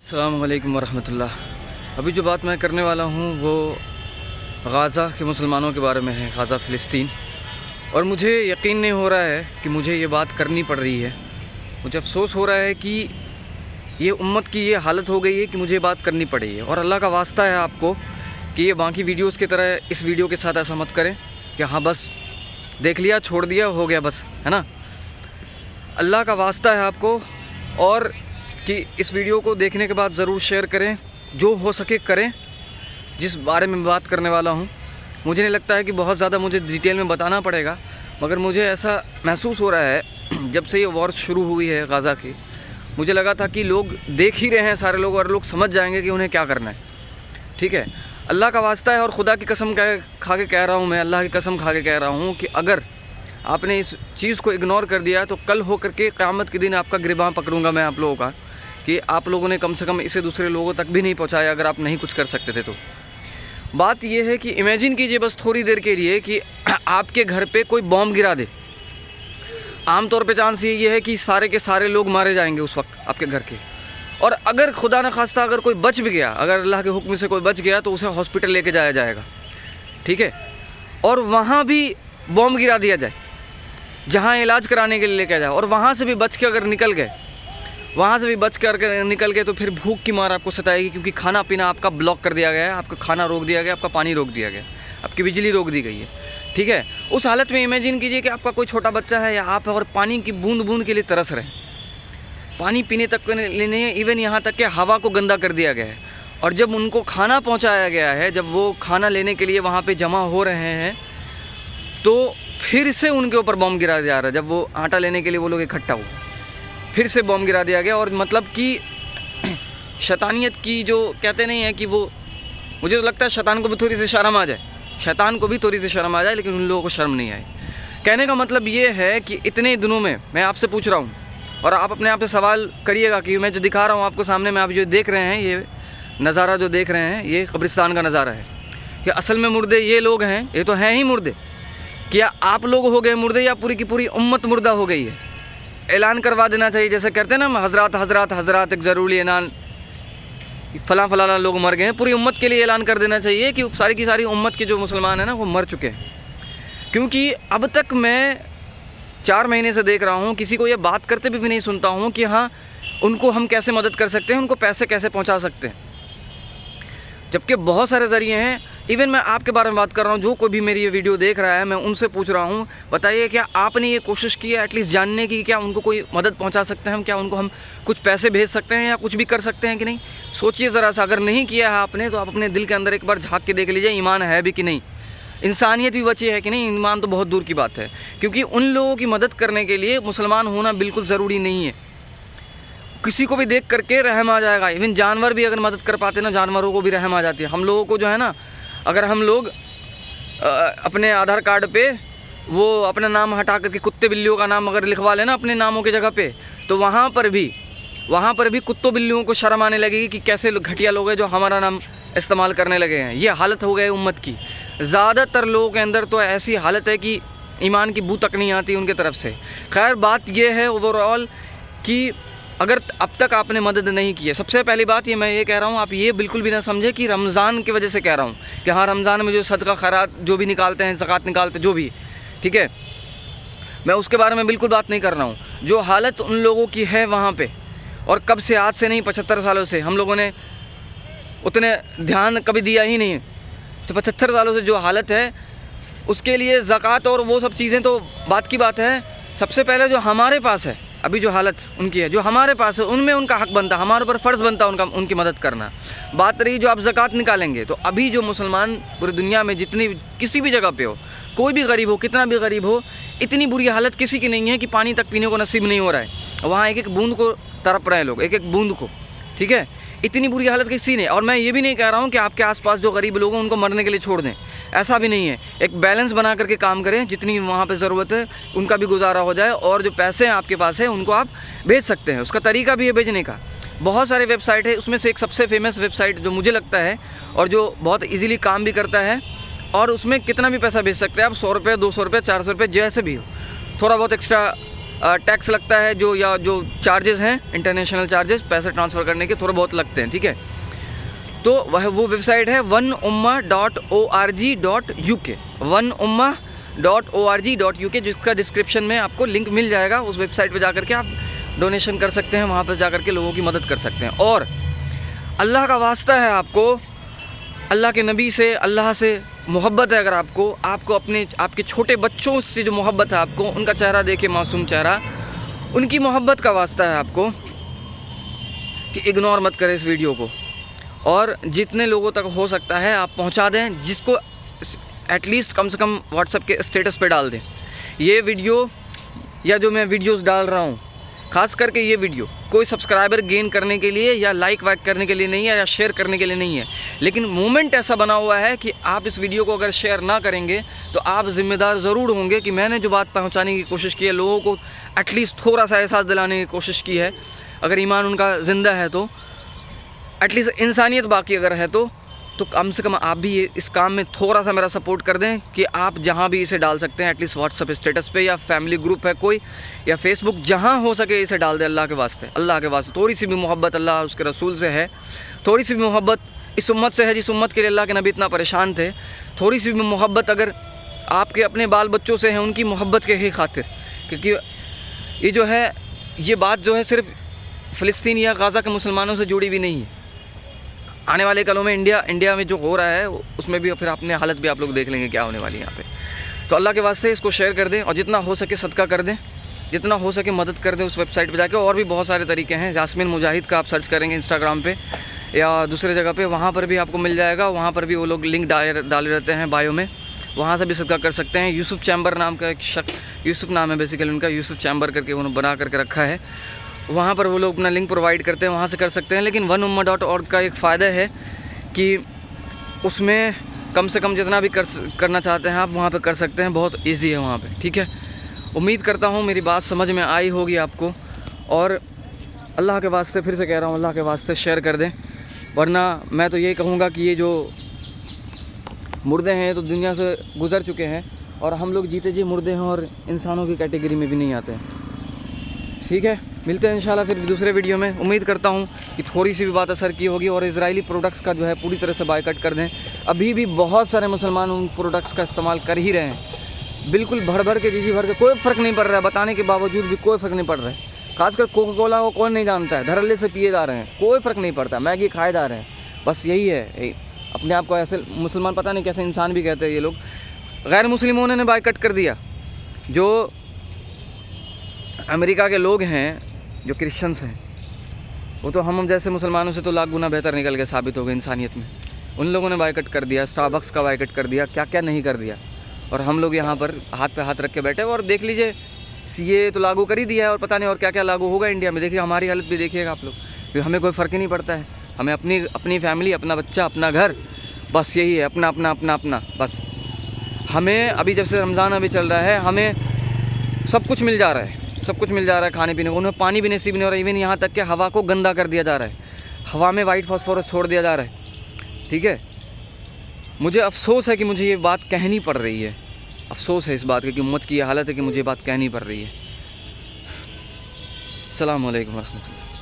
अस्सलाम वालेकुम वरहमतुल्लाह। अभी जो बात मैं करने वाला हूँ वो गाज़ा के मुसलमानों के बारे में है, गाज़ा फ़िलिस्तीन। और मुझे यकीन नहीं हो रहा है कि मुझे ये बात करनी पड़ रही है। मुझे अफ़सोस हो रहा है कि ये उम्मत की ये हालत हो गई है कि मुझे बात करनी पड़ी है। और अल्लाह का वास्ता है आपको कि ये बाकी वीडियोज़ की तरह इस वीडियो के साथ ऐसा मत करें कि हाँ बस देख लिया, छोड़ दिया, हो गया बस, है ना। अल्लाह का वास्ता है आपको और कि इस वीडियो को देखने के बाद ज़रूर शेयर करें, जो हो सके करें। जिस बारे में बात करने वाला हूँ मुझे नहीं लगता है कि बहुत ज़्यादा मुझे डिटेल में बताना पड़ेगा, मगर मुझे ऐसा महसूस हो रहा है जब से ये वॉर शुरू हुई है गाज़ा की, मुझे लगा था कि लोग देख ही रहे हैं सारे लोग और लोग समझ जाएंगे कि उन्हें क्या करना है। ठीक है, अल्लाह का वास्ता है और खुदा की कसम खा के कह रहा हूँ, मैं अल्लाह की कसम खा के कह रहा हूँ कि अगर आपने इस चीज़ को इग्नोर कर दिया तो कल हो करके क़यामत के दिन आपका गिरबान पकड़ूंगा मैं आप लोगों का, कि आप लोगों ने कम से कम इसे दूसरे लोगों तक भी नहीं पहुंचाया अगर आप नहीं कुछ कर सकते थे। तो बात यह है कि इमेजिन कीजिए बस थोड़ी देर के लिए कि आपके घर पे कोई बॉम्ब गिरा दे। आमतौर पे चांस ये है कि सारे के सारे लोग मारे जाएंगे उस वक्त आपके घर के। और अगर खुदा न खास्ता अगर कोई बच भी गया, अगर अल्लाह के हुक्म से कोई बच गया तो उसे हॉस्पिटल लेके जाया जाएगा। ठीक है, और वहाँ भी बॉम्ब गिरा दिया जाए जहाँ इलाज कराने के लिए लेके जाए, और वहाँ से भी बच के अगर निकल गए, वहाँ से भी बच कर निकल गए तो फिर भूख की मार आपको सताएगी, क्योंकि खाना पीना आपका ब्लॉक कर दिया गया है, आपका खाना रोक दिया गया, आपका पानी रोक दिया गया, आपकी बिजली रोक दी गई है। ठीक है, उस हालत में इमेजिन कीजिए कि आपका कोई छोटा बच्चा है या आप, और पानी की बूंद बूंद के लिए तरस रहे, पानी पीने तक लेने, इवन यहाँ तक कि हवा को गंदा कर दिया गया है। और जब उनको खाना पहुँचाया गया है, जब वो खाना लेने के लिए वहाँ पर जमा हो रहे हैं, तो फिर से उनके ऊपर बम गिरा जा रहा है। जब वो आटा लेने के लिए वो लोग इकट्ठा हुए, फिर से बॉम्ब गिरा दिया गया। और मतलब कि शैतानियत की जो कहते नहीं है कि वो, मुझे तो लगता है शैतान को भी थोड़ी सी शर्म आ जाए, शैतान को भी थोड़ी सी शर्म आ जाए, लेकिन उन लोगों को शर्म नहीं आई। कहने का मतलब ये है कि इतने दिनों में मैं आपसे पूछ रहा हूँ, और आप अपने आप से सवाल करिएगा कि मैं जो दिखा रहा हूँ आपको सामने में, आप जो देख रहे हैं, ये नज़ारा जो देख रहे हैं, ये कब्रिस्तान का नज़ारा है कि असल में मुर्दे ये लोग हैं, ये तो हैं ही मुर्दे। क्या आप लोग हो गए मुर्दे या पूरी की पूरी उम्मत मुर्दा हो गई है? ऐलान करवा देना चाहिए, जैसे कहते हैं ना हज़रात हज़रात हज़रात, एक ज़रूरी ऐलान, फ़लाँ फ़लाँ लोग मर गए हैं, पूरी उम्मत के लिए ऐलान कर देना चाहिए कि सारी की सारी उम्मत के जो मुसलमान हैं ना वो मर चुके हैं। क्योंकि अब तक मैं 4 महीने से देख रहा हूँ किसी को ये बात करते भी नहीं सुनता हूँ कि हाँ उनको हम कैसे मदद कर सकते हैं, उनको पैसे कैसे पहुँचा सकते हैं, जबकि बहुत सारे ज़रिए हैं। इवन मैं आपके बारे में बात कर रहा हूँ, जो कोई भी मेरी ये वीडियो देख रहा है, मैं उनसे पूछ रहा हूँ, बताइए क्या आपने ये कोशिश की है एटलीस्ट जानने की क्या उनको कोई मदद पहुँचा सकते हैं हम, क्या उनको हम कुछ पैसे भेज सकते हैं या कुछ भी कर सकते हैं कि नहीं? सोचिए ज़रा सा, अगर नहीं किया है आपने तो आप अपने दिल के अंदर एक बार झाँक के देख लीजिए, ईमान है भी कि नहीं, इंसानियत भी बची है कि नहीं। ईमान तो बहुत दूर की बात है, क्योंकि उन लोगों की मदद करने के लिए मुसलमान होना बिल्कुल ज़रूरी नहीं है। किसी को भी देख करके रहम आ जाएगा। इवन जानवर भी अगर मदद कर पाते ना, जानवरों को भी रहम आ जाती है। हम लोगों को जो है ना, अगर हम लोग अपने आधार कार्ड पे वो अपना नाम हटा करके कुत्ते बिल्लियों का नाम अगर लिखवा लेना अपने नामों की जगह पे, तो वहाँ पर भी कुत्तों बिल्लियों को शर्म आने लगेगी कि कैसे घटिया लोग हैं जो हमारा नाम इस्तेमाल करने लगे हैं। ये हालत हो गई उम्मत की। ज़्यादातर लोगों के अंदर तो ऐसी हालत है कि ईमान की बू तक नहीं आती उनके तरफ से। खैर, बात ये है ओवरऑल कि अगर अब तक आपने मदद नहीं की है, सबसे पहली बात मैं ये कह रहा हूँ, आप ये बिल्कुल भी ना समझे कि रमज़ान की वजह से कह रहा हूँ कि हाँ रमज़ान में जो सदका खैरात जो भी निकालते हैं, ज़कात निकालते जो भी, ठीक है, मैं उसके बारे में बिल्कुल बात नहीं कर रहा हूँ। जो हालत उन लोगों की है वहाँ पे, और कब से, आज से नहीं 75 सालों से हम लोगों ने उतने ध्यान कभी दिया ही नहीं, तो 75 सालों से जो हालत है उसके लिए ज़कात और वो सब चीज़ें तो बात की बात है। सबसे पहले जो हमारे पास है अभी जो हालत उनकी है, जो हमारे पास है, उनमें उनका हक बनता, हमारे ऊपर फ़र्ज़ बनता उनकी मदद करना। बात रही जो आप ज़कात निकालेंगे, तो अभी जो मुसलमान पूरी दुनिया में जितनी किसी भी जगह पे हो, कोई भी गरीब हो, कितना भी गरीब हो, इतनी बुरी हालत किसी की नहीं है कि पानी तक पीने को नसीब नहीं हो रहा है। वहाँ एक एक बूंद को तड़प रहे हैं लोग, एक एक बूंद को। ठीक है, इतनी बुरी हालत किसी ने। और मैं ये भी नहीं कह रहा हूँ कि आपके आसपास जो गरीब लोग हैं उनको मरने के लिए छोड़ दें, ऐसा भी नहीं है। एक बैलेंस बना करके काम करें, जितनी वहाँ पे ज़रूरत है उनका भी गुजारा हो जाए, और जो पैसे हैं आपके पास है उनको आप भेज सकते हैं। उसका तरीका भी है भेजने का, बहुत सारे वेबसाइट है, उसमें से एक सबसे फेमस वेबसाइट जो मुझे लगता है और जो बहुत ईजीली काम भी करता है, और उसमें कितना भी पैसा भेज सकते हैं आप, 100 रुपये, 200 रुपये, 400 रुपये, जैसे भी हो, थोड़ा बहुत एक्स्ट्रा टैक्स लगता है, जो चार्जेस हैं, इंटरनेशनल चार्जेस पैसे ट्रांसफ़र करने के थोड़े बहुत लगते हैं, ठीक है। तो वो वेबसाइट है oneummah.org.uk, oneummah.org.uk, जिसका डिस्क्रिप्शन में आपको लिंक मिल जाएगा। उस वेबसाइट पर जाकर के आप डोनेशन कर सकते हैं, वहाँ पर जाकर के लोगों की मदद कर सकते हैं। और अल्लाह का वास्ता है, आपको अल्लाह के नबी से, अल्लाह से मोहब्बत है अगर आपको आपके छोटे बच्चों से जो मोहब्बत है आपको, उनका चेहरा देखे, मासूम चेहरा, उनकी मोहब्बत का वास्ता है आपको कि इग्नोर मत करें इस वीडियो को, और जितने लोगों तक हो सकता है आप पहुंचा दें, जिसको एटलीस्ट कम से कम व्हाट्सएप के स्टेटस पे डाल दें। ये वीडियो या जो मैं वीडियोस डाल रहा हूँ, ख़ास करके ये वीडियो कोई सब्सक्राइबर गेन करने के लिए या लाइक वाइक करने के लिए नहीं है, या शेयर करने के लिए नहीं है, लेकिन मोमेंट ऐसा बना हुआ है कि आप इस वीडियो को अगर शेयर ना करेंगे तो आप ज़िम्मेदार ज़रूर होंगे कि मैंने जो बात पहुंचाने की कोशिश की है, लोगों को एटलीस्ट थोड़ा सा एहसास दिलाने की कोशिश की है, अगर ईमान उनका ज़िंदा है तो, एटलीस्ट इंसानियत बाकी अगर है तो कम से कम आप भी इस काम में थोड़ा सा मेरा सपोर्ट कर दें कि आप जहां भी इसे डाल सकते हैं, एटलीस्ट व्हाट्सएप स्टेटस पे, या फैमिली ग्रुप है कोई, या फेसबुक, जहां हो सके इसे डाल दें। अल्लाह के वास्ते थोड़ी सी भी मोहब्बत अल्लाह उसके रसूल से है, थोड़ी सी भी मोहब्बत इस उम्मत से है जिस उम्मत के लिए अल्लाह के नबी इतना परेशान थे, थोड़ी सी भी मोहब्बत अगर आपके अपने बाल बच्चों से है, उनकी मोहब्बत के ही खातिर, क्योंकि ये जो है, ये बात जो है सिर्फ फ़िलिस्तीन या गाज़ा के मुसलमानों से जुड़ी भी नहीं है। आने वाले कलों में इंडिया में जो हो रहा है उसमें भी फिर अपने हालत भी आप लोग देख लेंगे क्या होने वाली है यहाँ पे। तो अल्लाह के वास्ते इसको शेयर कर दें, और जितना हो सके सदका कर दें, जितना हो सके मदद कर दें उस वेबसाइट पे जाके। और भी बहुत सारे तरीके हैं, जास्मिन मुजाहिद का आप सर्च करेंगे इंस्टाग्राम पे या दूसरे जगह पे, वहाँ पर भी आपको मिल जाएगा। वहाँ पर भी वो लोग लिंक डाले रहते हैं बायो में, वहाँ से भी सदका कर सकते हैं। यूसुफ चैम्बर नाम का एक शख्स, यूसुफ नाम है बेसिकली उनका, यूसुफ चैम्बर करके उन्होंने बना करके रखा है, वहाँ पर वो लोग अपना लिंक प्रोवाइड करते हैं, वहाँ से कर सकते हैं। लेकिन oneummah.org का एक फ़ायदा है कि उसमें कम से कम जितना भी करना चाहते हैं आप वहाँ पे कर सकते हैं, बहुत इजी है वहाँ पे, ठीक है। उम्मीद करता हूँ मेरी बात समझ में आई होगी आपको, और अल्लाह के वास्ते फिर से कह रहा हूँ, अल्लाह के वास्ते शेयर कर दें, वरना मैं तो यही कहूँगा कि ये जो मुर्दे हैं तो दुनिया से गुज़र चुके हैं, और हम लोग जीते जी मुर्दे हैं और इंसानों की कैटेगरी में भी नहीं आते हैं, ठीक है। मिलते हैं इंशाल्लाह फिर दूसरे वीडियो में। उम्मीद करता हूँ कि थोड़ी सी भी बात असर की होगी, और इजरायली प्रोडक्ट्स का जो है पूरी तरह से बायकॉट कर दें। अभी भी बहुत सारे मुसलमान उन प्रोडक्ट्स का इस्तेमाल कर ही रहे हैं, बिल्कुल भर के, जी भर के, कोई फ़र्क नहीं पड़ रहा है, बताने के बावजूद भी कोई फ़र्क नहीं पड़ रहा है। खासकर कोका कोला को कौन नहीं जानता है, धड़ल्ले से पिए जा रहे हैं, कोई फ़र्क नहीं पड़ता, मैगी खाए जा रहे हैं, बस यही है। अपने आप को ऐसे मुसलमान, पता नहीं कैसे इंसान भी कहते हैं ये लोग। गैर मुस्लिमों ने बायकॉट कर दिया, जो अमेरिका के लोग हैं, जो क्रिश्चियंस हैं, वो तो हम जैसे मुसलमानों से तो लाख गुना बेहतर निकल के साबित हो गए इंसानियत में। उन लोगों ने बायकॉट कर दिया, स्टारबक्स का बायकॉट कर दिया, क्या क्या नहीं कर दिया, और हम लोग यहाँ पर हाथ पे हाथ रख के बैठे। और देख लीजिए, सीए तो लागू कर ही दिया है, और पता नहीं और क्या क्या लागू होगा इंडिया में। देखिए हमारी हालत भी देखिएगा आप लोग, क्योंकि हमें कोई फ़र्क ही नहीं पड़ता है। हमें अपनी फैमिली, अपना बच्चा, अपना घर, बस यही है, अपना बस। हमें अभी जब से रमज़ान अभी चल रहा है, हमें सब कुछ मिल जा रहा है, सब कुछ मिल जा रहा है खाने पीने को, उन्हें पानी भी नसीब नहीं हो रहा है। इवन यहाँ तक कि हवा को गंदा कर दिया जा रहा है, हवा में वाइट फास्फोरस छोड़ दिया जा रहा है, ठीक है। मुझे अफसोस है कि मुझे ये बात कहनी पड़ रही है, अफसोस है इस बात की उम्मत की ये हालत है कि मुझे ये बात कहनी पड़ रही है। अस्सलामु अलैकुम वरहमतुल्लाह।